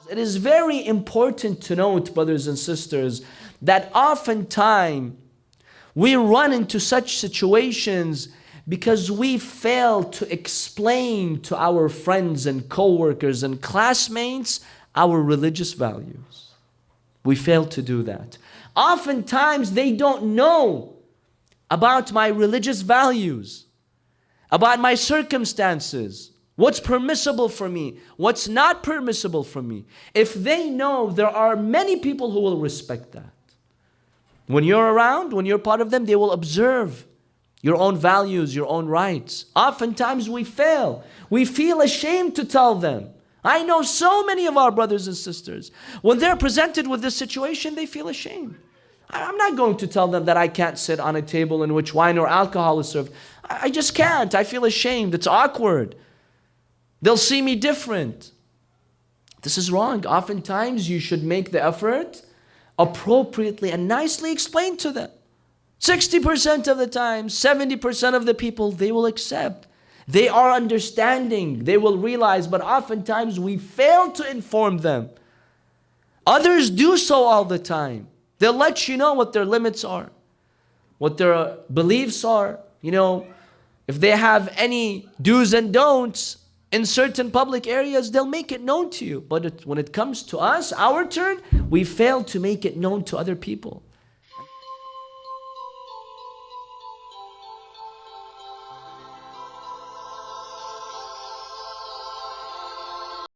It is very important to note, brothers and sisters, that oftentimes we run into such situations because we fail to explain to our friends and co-workers and classmates our religious values. We fail to do that. Oftentimes they don't know about my religious values, about my circumstances, what's permissible for me, what's not permissible for me. If they know, there are many people who will respect that. When you're around, when you're part of them, they will observe your own values, your own rights. Oftentimes we fail. We feel ashamed to tell them. I know so many of our brothers and sisters, when they're presented with this situation, they feel ashamed. I'm not going to tell them that I can't sit on a table in which wine or alcohol is served. I just can't. I feel ashamed. It's awkward. They'll see me different. This is wrong. Oftentimes you should make the effort appropriately and nicely explain to them. 60% of the time, 70% of the people, they will accept. They are understanding. They will realize, but oftentimes we fail to inform them. Others do so all the time. They'll let you know what their limits are, what their beliefs are. You know, if they have any do's and don'ts in certain public areas, they'll make it known to you. But when it comes to us, our turn, we fail to make it known to other people.